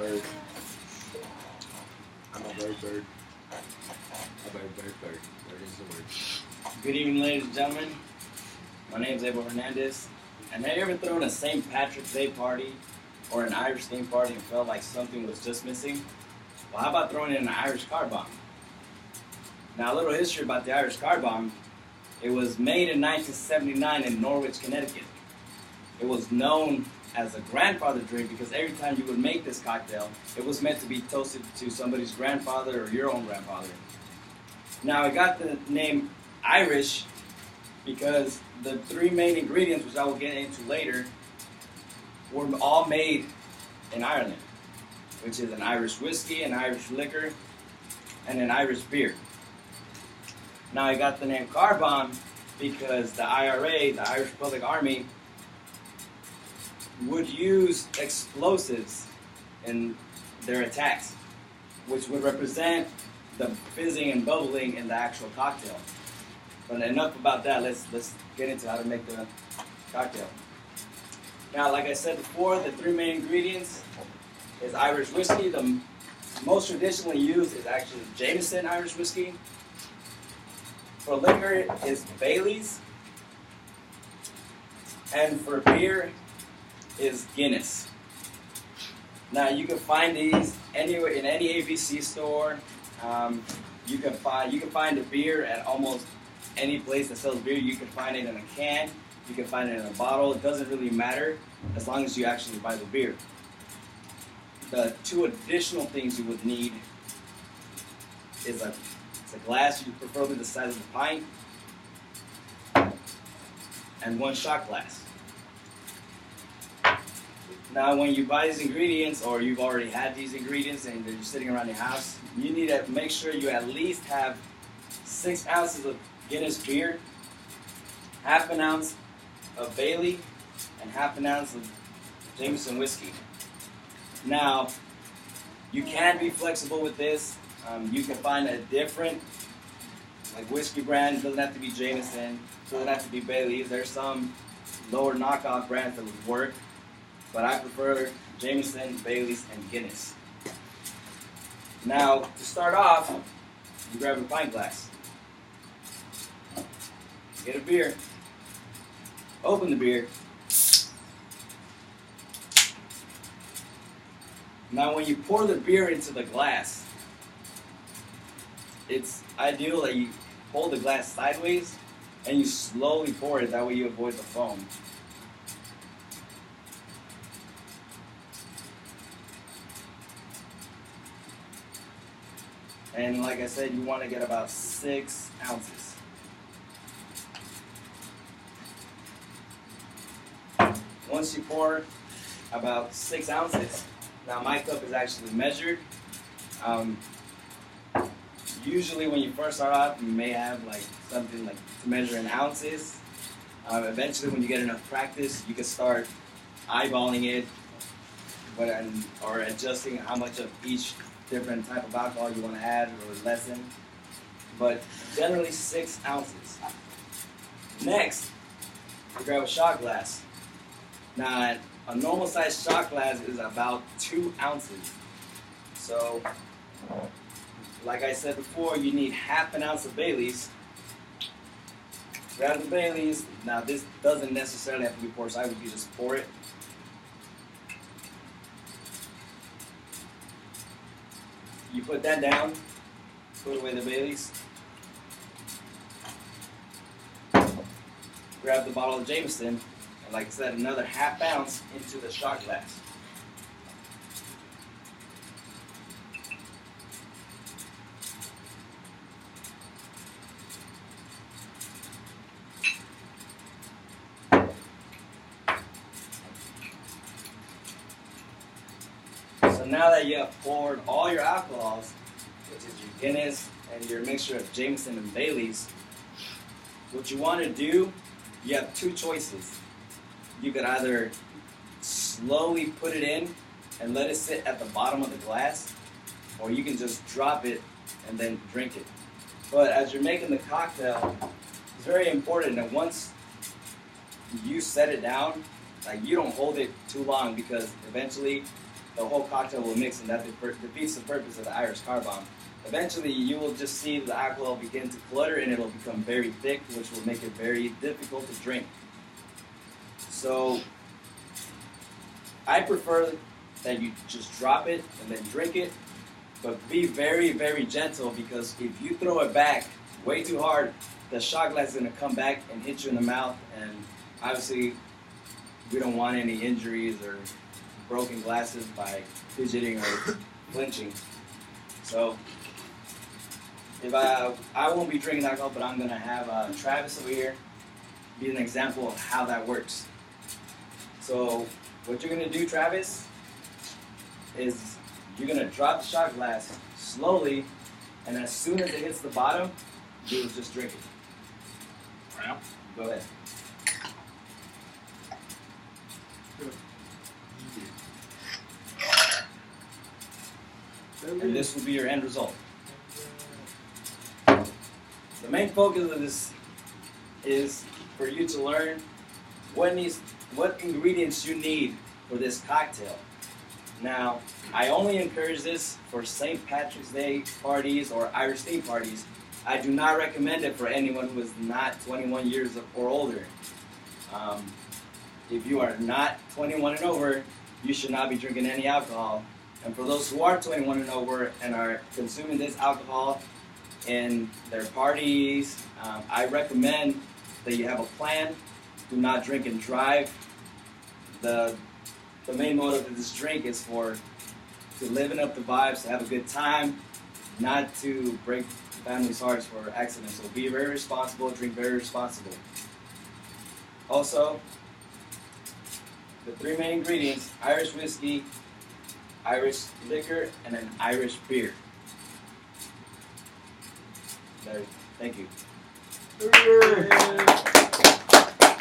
bird. I'm a bird, bird. A bird, bird, bird. Bird is the word. Good evening, ladies and gentlemen. My name is Abel Hernandez. And have you ever thrown a St. Patrick's Day party or an Irish theme party and felt like something was just missing? Well, how about throwing in an Irish car bomb? Now, a little history about the Irish car bomb. It was made in 1979 in Norwich, Connecticut. It was known as a grandfather drink because every time you would make this cocktail, it was meant to be toasted to somebody's grandfather or your own grandfather. Now, it got the name Irish because the three main ingredients, which I will get into later, were all made in Ireland, which is an Irish whiskey, an Irish liquor, and an Irish beer. Now, I got the name car bomb because the IRA, the Irish Republic Army, would use explosives in their attacks, which would represent the fizzing and bubbling in the actual cocktail. But enough about that. Let's get into how to make the cocktail. Now, like I said before, the three main ingredients is Irish whiskey. The most traditionally used is actually Jameson Irish whiskey. For liquor is Bailey's, and for beer is Guinness. Now, you can find these anywhere in any ABC store. You can find a beer at almost any place that sells beer. You can find it in a can. You can find it in a bottle. It doesn't really matter as long as you actually buy the beer. The two additional things you would need is a glass, preferably the size of a pint, and one shot glass. Now, when you buy these ingredients, or you've already had these ingredients and they're sitting around your house, you need to make sure you at least have 6 ounces of Guinness beer, half an ounce of Bailey, and half an ounce of Jameson whiskey. Now, you can be flexible with this. You can find a different whiskey brand. It doesn't have to be Jameson. It doesn't have to be Bailey's. There's some lower knockoff brands that would work, but I prefer Jameson, Bailey's, and Guinness. Now, to start off, you grab a pint glass. Get a beer. Open the beer. Now, when you pour the beer into the glass, it's ideal that you hold the glass sideways and you slowly pour it. That way you avoid the foam. And like I said, you want to get about 6 ounces. Once you pour about 6 ounces, now my cup is actually measured. Usually when you first start off, you may have something to measure in ounces. Eventually, when you get enough practice, you can start eyeballing it, or adjusting how much of each different type of alcohol you want to add or lessen. But generally 6 ounces. Next, you grab a shot glass. Now, a normal size shot glass is about 2 ounces. So, like I said before, you need half an ounce of Bailey's. Grab the Bailey's. Now, this doesn't necessarily have to be poured sideways. You just pour it. You put that down. Put away the Bailey's. Grab the bottle of Jameson. And like I said, another half ounce into the shot glass. So now that you have poured all your alcohols, which is your Guinness and your mixture of Jameson and Bailey's, what you want to do, you have 2 choices. You could either slowly put it in and let it sit at the bottom of the glass, or you can just drop it and then drink it. But as you're making the cocktail, it's very important that once you set it down, you don't hold it too long, because eventually the whole cocktail will mix, and that defeats the purpose of the Irish car bomb. Eventually, you will just see the alcohol begin to clutter, and it'll become very thick, which will make it very difficult to drink. So, I prefer that you just drop it and then drink it, but be very, very gentle, because if you throw it back way too hard, the shot glass is going to come back and hit you in the mouth, and obviously we don't want any injuries or broken glasses by fidgeting or flinching. So if I won't be drinking alcohol, but I'm going to have Travis over here be an example of how that works. So what you're going to do, Travis, is you're going to drop the shot glass slowly, and as soon as it hits the bottom, you will just drink it. Wow. Go ahead. And this will be your end result. The main focus of this is for you to learn what ingredients you need for this cocktail. Now, I only encourage this for St. Patrick's Day parties or Irish theme parties. I do not recommend it for anyone who is not 21 years or older. If you are not 21 and over, you should not be drinking any alcohol. And for those who are 21 and over and are consuming this alcohol in their parties, I recommend that you have a plan. Do not drink and drive. The main motive of this drink is to liven up the vibes, to have a good time, not to break families' hearts for accidents. So be very responsible, drink very responsibly. Also, the three main ingredients: Irish whiskey, Irish liquor, and an Irish beer. Thank you.